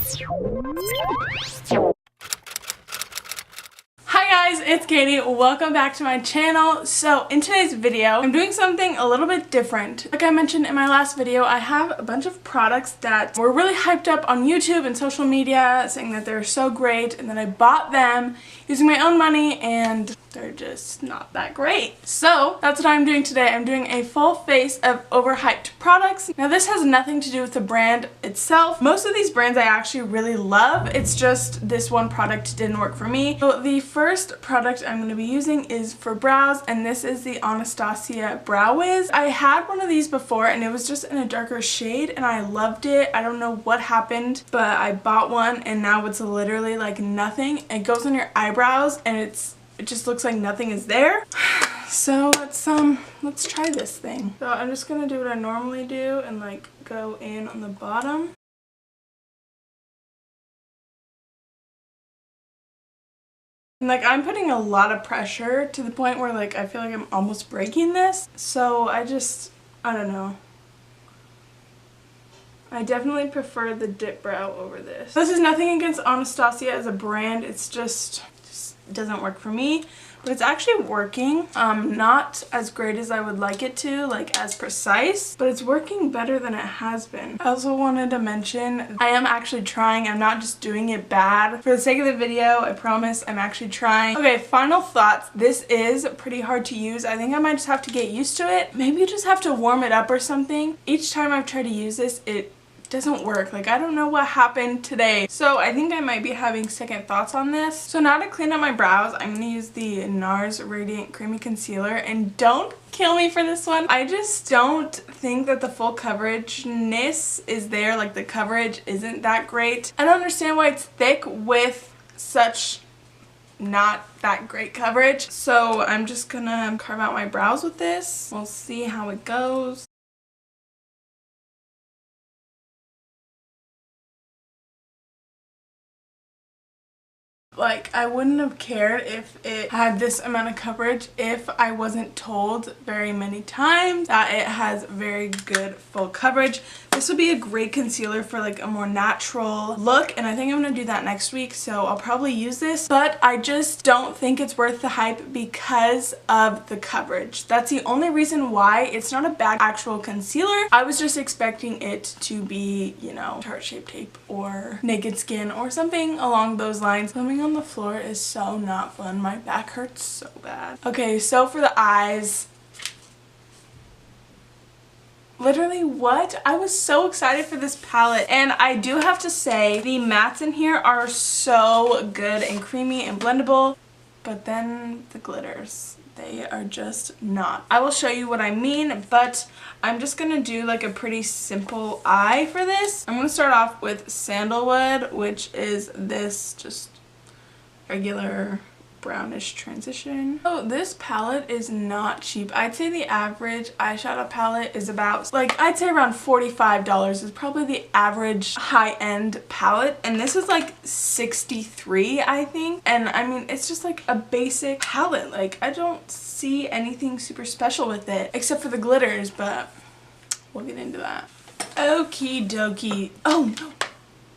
Hi guys, it's Katie. Welcome back to my channel. So in today's video, I'm doing something a little bit different. Like I mentioned in my last video, I have a bunch of products that were really hyped up on YouTube and social media, saying that they're so great, and then I bought them using my own money and they're just not that great. So that's what I'm doing today. I'm doing a full face of overhyped products. Now this has nothing to do with the brand itself. Most of these brands I actually really love. It's just this one product didn't work for me. So the first product I'm going to be using is for brows, and this is the Anastasia Brow Wiz. I had one of these before and it was just in a darker shade and I loved it. I don't know what happened, but I bought one and now it's literally like nothing. It goes on your eyebrows and it just looks like nothing is there. So let's try this thing. So I'm just gonna do what I normally do and like go in on the bottom. And like I'm putting a lot of pressure to the point where like I feel like I'm almost breaking this. So I don't know. I definitely prefer the dip brow over this. This is nothing against Anastasia as a brand. It's just doesn't work for me, but it's actually working. Not as great as I would like it to, like as precise, but it's working better than it has been. I also wanted to mention I am actually trying. I'm not just doing it bad for the sake of the video. I promise I'm actually trying. Okay, final thoughts. This is pretty hard to use. I think I might just have to get used to it. Maybe you just have to warm it up or something. Each time I've tried to use this, it doesn't work. Like I don't know what happened today, so I think I might be having second thoughts on this. So now to clean up my brows, I'm gonna use the NARS Radiant Creamy Concealer, and don't kill me for this one. I just don't think that the full coverageness is there. Like the coverage isn't that great. I don't understand why it's thick with such not that great coverage. So I'm just gonna carve out my brows with this. We'll see how it goes. Like, I wouldn't have cared if it had this amount of coverage if I wasn't told very many times that it has very good full coverage. This would be a great concealer for like a more natural look, and I think I'm going to do that next week, so I'll probably use this, but I just don't think it's worth the hype because of the coverage. That's the only reason why. It's not a bad actual concealer. I was just expecting it to be, you know, Tarte Shape Tape or Naked Skin or something along those lines. Filming on the floor is so not fun. My back hurts so bad. Okay, so for the eyes, literally what? I was so excited for this palette, and I do have to say the mattes in here are so good and creamy and blendable, but then the glitters, they are just not. I will show you what I mean, but I'm just gonna do like a pretty simple eye for this. I'm gonna start off with Sandalwood, which is this just regular brownish transition. Oh, this palette is not cheap. I'd say the average eyeshadow palette is about, like, I'd say around $45 is probably the average high-end palette, and this is like $63, I think. And I mean, it's just like a basic palette. Like, I don't see anything super special with it except for the glitters, but we'll get into that. Okie dokie. Oh no,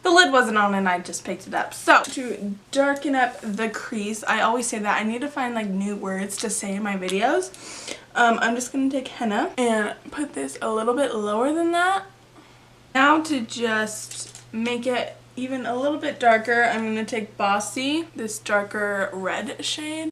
the lid wasn't on and I just picked it up. So to darken up the crease, I always say that I need to find like new words to say in my videos. I'm just gonna take henna and put this a little bit lower than that. Now to just make it even a little bit darker, I'm gonna take Bossy, this darker red shade.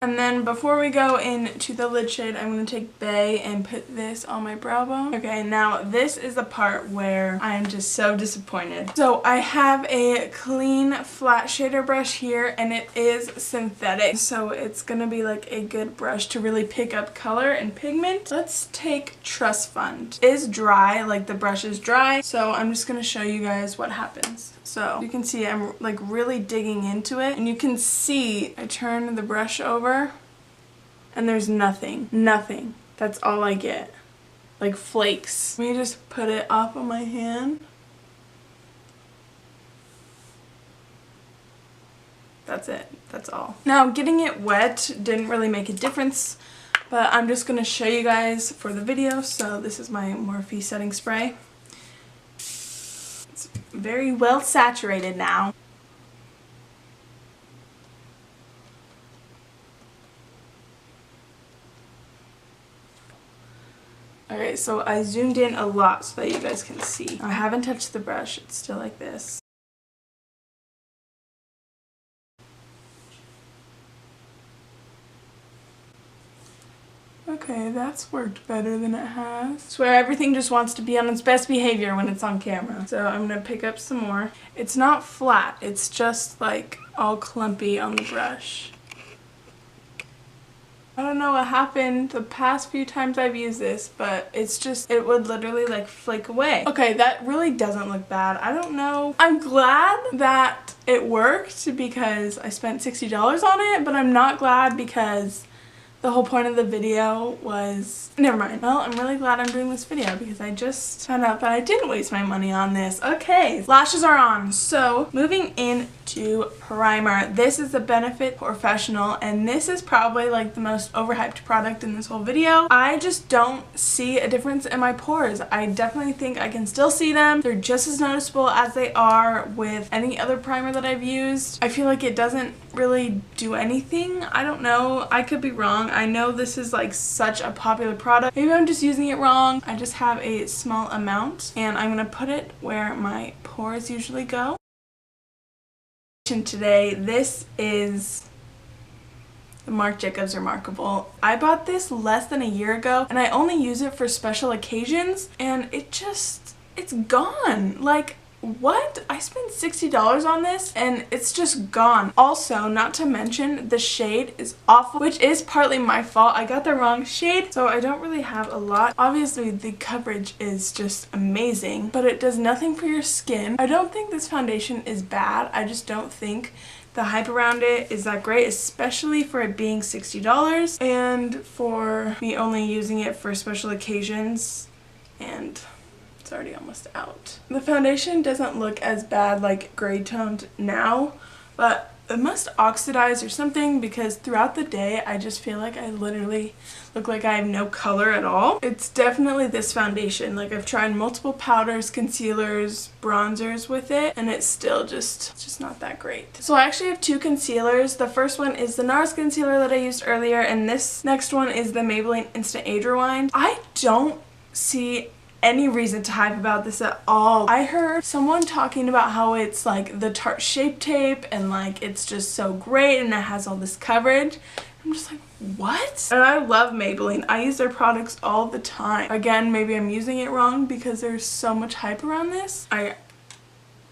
And then before we go into the lid shade, I'm going to take Bay and put this on my brow bone. Okay, now this is the part where I am just so disappointed. So I have a clean flat shader brush here, and it is synthetic. So it's going to be like a good brush to really pick up color and pigment. Let's take Trust Fund. It is dry, like the brush is dry. So I'm just going to show you guys what happens. So you can see I'm like really digging into it, and you can see I turn the brush over and there's nothing. That's all I get. Like flakes. Let me just put it up on my hand. That's it. That's all. Now getting it wet didn't really make a difference but I'm just going to show you guys for the video. So this is my Morphe setting spray. It's very well saturated now. Alright, so I zoomed in a lot so that you guys can see. I haven't touched the brush, it's still like this. Okay, that's worked better than it has. I swear everything just wants to be on its best behavior when it's on camera. So I'm gonna pick up some more. It's not flat, it's just like all clumpy on the brush. I don't know what happened the past few times I've used this, but it's just, it would literally like flake away. Okay, that really doesn't look bad. I don't know. I'm glad that it worked because I spent $60 on it, but I'm not glad because the whole point of the video was... Never mind. Well, I'm really glad I'm doing this video because I just found out that I didn't waste my money on this. Okay, lashes are on. So, moving into primer. This is the Benefit Professional, and this is probably like the most overhyped product in this whole video. I just don't see a difference in my pores. I definitely think I can still see them. They're just as noticeable as they are with any other primer that I've used. I feel like it doesn't really do anything. I don't know. I could be wrong. I know this is like such a popular product. Maybe I'm just using it wrong. I just have a small amount and I'm gonna put it where my pores usually go. Today, this is the Marc Jacobs Remarkable. I bought this less than a year ago and I only use it for special occasions and it's gone. Like, what? I spent $60 on this and it's just gone. Also, not to mention, the shade is awful, which is partly my fault. I got the wrong shade, so I don't really have a lot. Obviously, the coverage is just amazing, but it does nothing for your skin. I don't think this foundation is bad. I just don't think the hype around it is that great, especially for it being $60 and for me only using it for special occasions, and it's already almost out. The foundation doesn't look as bad, like gray toned now, but it must oxidize or something because throughout the day I just feel like I literally look like I have no color at all. It's definitely this foundation. Like, I've tried multiple powders, concealers, bronzers with it, and it's still just not that great. So I actually have two concealers. The first one is the NARS concealer that I used earlier, and this next one is the Maybelline Instant Age Rewind. I don't see any reason to hype about this at all. I heard someone talking about how it's like the Tarte Shape Tape and like it's just so great and it has all this coverage. I'm just like, what? And I love Maybelline. I use their products all the time. Again, maybe I'm using it wrong because there's so much hype around this.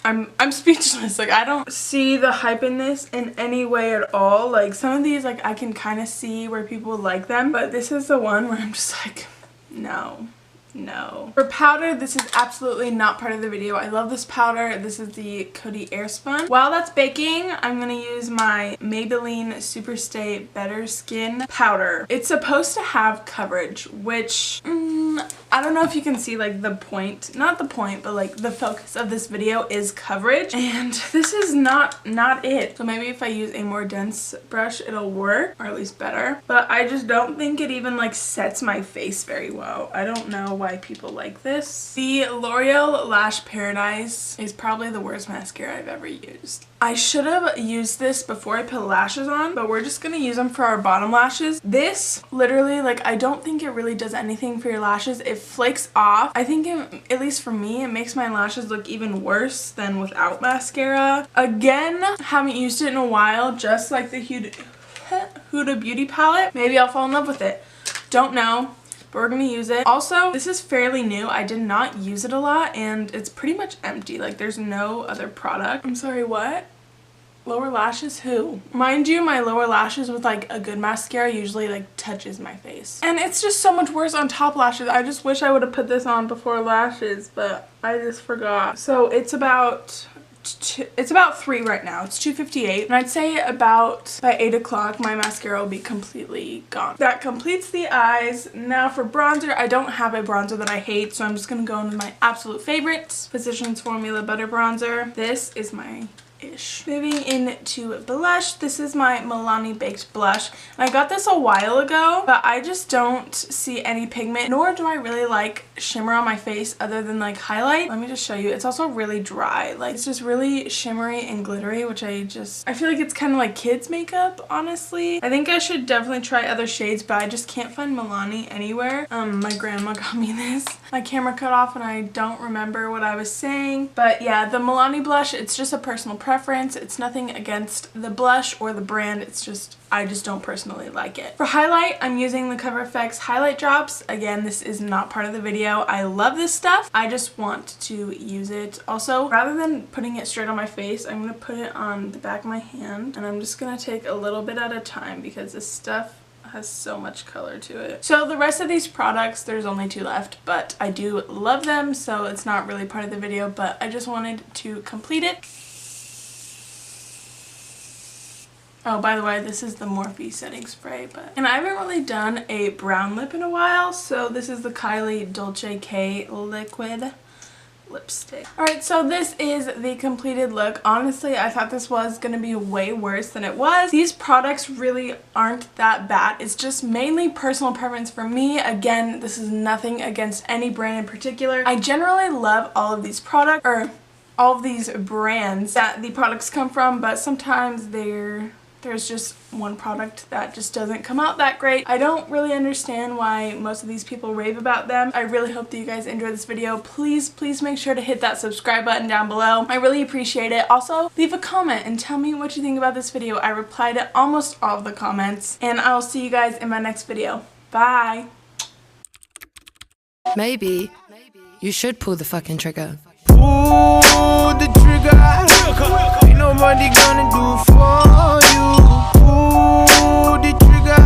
I'm speechless. Like, I don't see the hype in this in any way at all. Like, some of these, like, I can kind of see where people like them, but this is the one where I'm just like, no. No. For powder, this is absolutely not part of the video. I love this powder. This is the Coty Airspun. While that's baking, I'm going to use my Maybelline Superstay Better Skin powder. It's supposed to have coverage, which I don't know if you can see like the point. Not the point, but like the focus of this video is coverage. And this is not it. So maybe if I use a more dense brush, it'll work, or at least better. But I just don't think it even like sets my face very well. I don't know why people like this. The L'Oreal Lash Paradise is probably the worst mascara I've ever used. I should have used this before I put lashes on, but we're just gonna use them for our bottom lashes. This literally, like, I don't think it really does anything for your lashes. It flakes off. I think at least for me, it makes my lashes look even worse than without mascara. Again, haven't used it in a while, just like the Huda Beauty palette. Maybe I'll fall in love with it. Don't know. But we're gonna use it. Also, this is fairly new. I did not use it a lot and it's pretty much empty. Like, there's no other product. I'm sorry, what? Lower lashes? Who? Mind you, my lower lashes with like a good mascara usually like touches my face. And it's just so much worse on top lashes. I just wish I would have put this on before lashes, but I just forgot. So it's about 3 right now. It's 2:58, and I'd say about by 8 o'clock my mascara will be completely gone. That completes the eyes. Now for bronzer, I don't have a bronzer that I hate, so I'm just gonna go into my absolute favorites. Physicians Formula Butter Bronzer. This is my ish. Moving into blush, this is my Milani Baked blush. And I got this a while ago, but I just don't see any pigment, nor do I really like shimmer on my face other than like highlight. Let me just show you. It's also really dry. Like, it's just really shimmery and glittery, which I feel like it's kind of like kids makeup, honestly. I think I should definitely try other shades, but I just can't find Milani anywhere. My grandma got me this. My camera cut off and I don't remember what I was saying, but yeah, the Milani blush, it's just a personal preference. It's nothing against the blush or the brand. It's just, I just don't personally like it. For highlight, I'm using the Cover FX highlight drops. Again, this is not part of the video. I love this stuff. I just want to use it. Also, rather than putting it straight on my face, I'm going to put it on the back of my hand, and I'm just going to take a little bit at a time because this stuff has so much color to it. So the rest of these products, there's only 2 left, but I do love them, so it's not really part of the video, but I just wanted to complete it. Oh, by the way, this is the Morphe setting spray, and I haven't really done a brown lip in a while, so this is the Kylie Dolce K liquid lipstick. Alright, so this is the completed look. Honestly, I thought this was going to be way worse than it was. These products really aren't that bad. It's just mainly personal preference for me. Again, this is nothing against any brand in particular. I generally love all of these products, or all of these brands that the products come from, but sometimes there's just one product that just doesn't come out that great. I don't really understand why most of these people rave about them. I really hope that you guys enjoyed this video. Please make sure to hit that subscribe button down below. I really appreciate it. Also, leave a comment and tell me what you think about this video. I replied to almost all of the comments, and I will see you guys in my next video. Bye! Maybe you should pull the fucking trigger. Pull the trigger. Ain't nobody gonna do for you. Pull the trigger.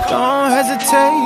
Don't hesitate.